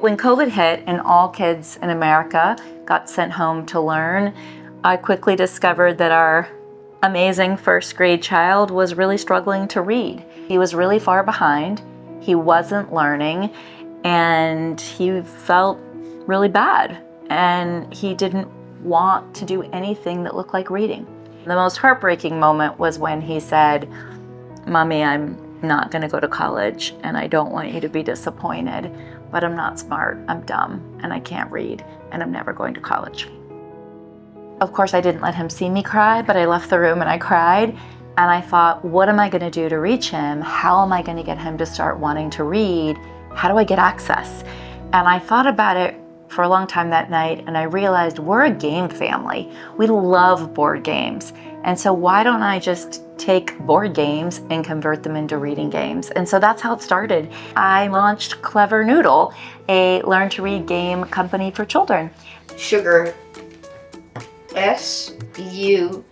When COVID hit and all kids in America got sent home to learn, I quickly discovered that our amazing first grade child was really struggling to read. He was really far behind, he wasn't learning, and he felt really bad, and he didn't want to do anything that looked like reading. The most heartbreaking moment was when he said, "Mommy, I'm not going to go to college, and I don't want you to be disappointed, but I'm not smart, I'm dumb, and I can't read, and I'm never going to college." Of course, I didn't let him see me cry, but I left the room and I cried, and I thought, what am I going to do to reach him? How am I going to get him to start wanting to read? How do I get access? And I thought about it for a long time that night, and I realized we're a game family. We love board games. And so why don't I just take board games and convert them into reading games? And so that's how it started. I launched Clever Noodle, a learn to read game company for children. Sugar. S-U-G-A.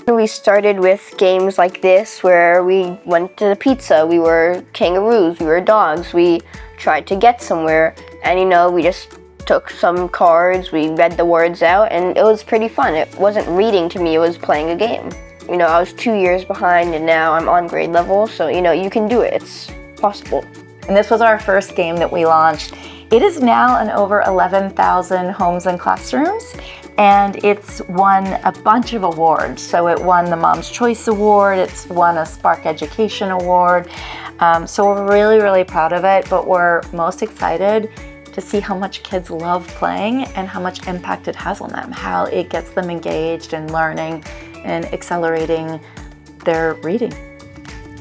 We started with games like this where we went to the pizza, we were kangaroos, we were dogs, we tried to get somewhere, and we just took some cards, we read the words out, and it was pretty fun. It wasn't reading to me, it was playing a game. I was 2 years behind and now I'm on grade level, so you can do it, it's possible. And this was our first game that we launched. It is now in over 11,000 homes and classrooms, and it's won a bunch of awards. So it won the Mom's Choice Award, it's won a Spark Education Award. So we're really, really proud of it, but we're most excited to see how much kids love playing and how much impact it has on them, how it gets them engaged and learning and accelerating their reading.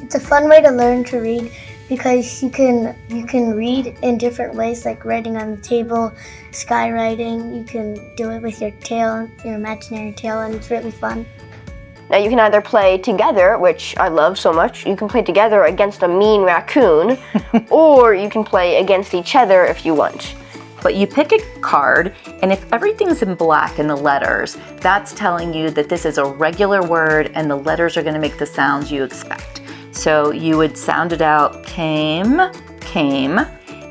It's a fun way to learn to read because you can read in different ways, like writing on the table, skywriting. You can do it with your tail, your imaginary tail, and it's really fun. Now you can either play together, which I love so much. You can play together against a mean raccoon, or you can play against each other if you want. But you pick a card, and if everything's in black in the letters, that's telling you that this is a regular word and the letters are going to make the sounds you expect. So you would sound it out, came,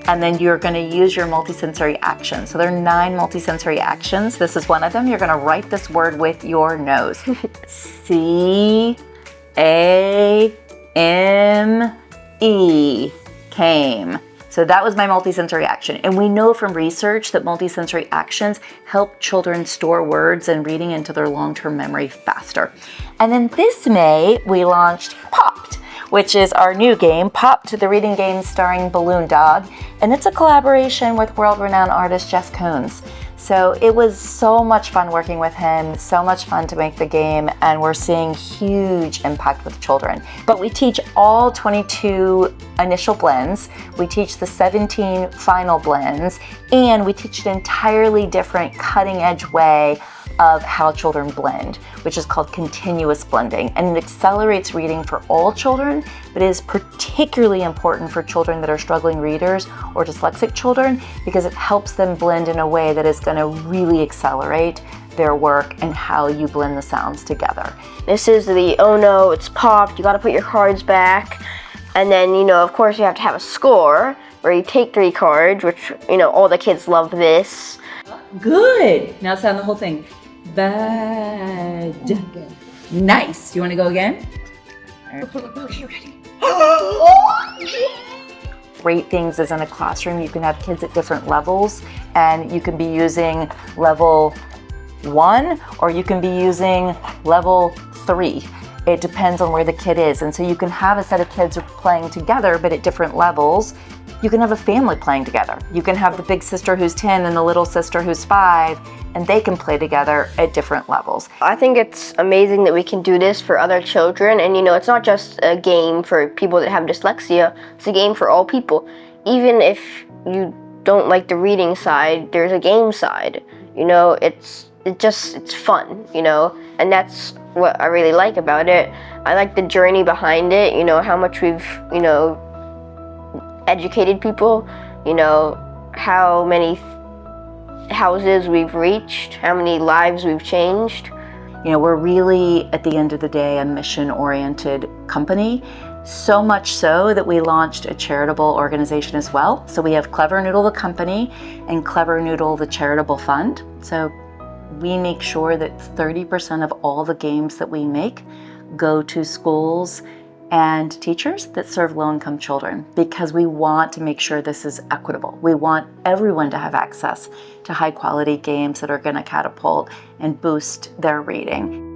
and then you're going to use your multisensory actions. So there are 9 multisensory actions. This is one of them. You're going to write this word with your nose. C-A-M-E, came. So that was my multisensory action. And we know from research that multisensory actions help children store words and reading into their long-term memory faster. And then this May, we launched Popped, which is our new game, Popped, the reading game starring Balloon Dog. And it's a collaboration with world-renowned artist Jess Coons. So it was so much fun working with him, so much fun to make the game, and we're seeing huge impact with children. But we teach all 22 initial blends, we teach the 17 final blends, and we teach an entirely different cutting-edge way of how children blend, which is called continuous blending. And it accelerates reading for all children, but it is particularly important for children that are struggling readers or dyslexic children because it helps them blend in a way that is going to really accelerate their work and how you blend the sounds together. This is the oh no, it's popped, you got to put your cards back. And then, of course you have to have a score where you take 3 cards, which, all the kids love this. Good. Now sound the whole thing. Bad. Nice. Do you want to go again? Okay, ready. Great things is in a classroom, you can have kids at different levels, and you can be using level 1 or you can be using level 3. It depends on where the kid is. And so you can have a set of kids playing together, but at different levels. You can have a family playing together. You can have the big sister who's 10 and the little sister who's 5, and they can play together at different levels. I think it's amazing that we can do this for other children, and it's not just a game for people that have dyslexia, it's a game for all people. Even if you don't like the reading side, there's a game side. It's fun, and that's what I really like about it. I like the journey behind it, how much we've, educated people, how many houses we've reached, how many lives we've changed. You know, we're really, at the end of the day, a mission-oriented company. So much so that we launched a charitable organization as well. So we have Clever Noodle, the company, and Clever Noodle, the charitable fund. So we make sure that 30% of all the games that we make go to schools and teachers that serve low-income children, because we want to make sure this is equitable. We want everyone to have access to high-quality games that are going to catapult and boost their reading.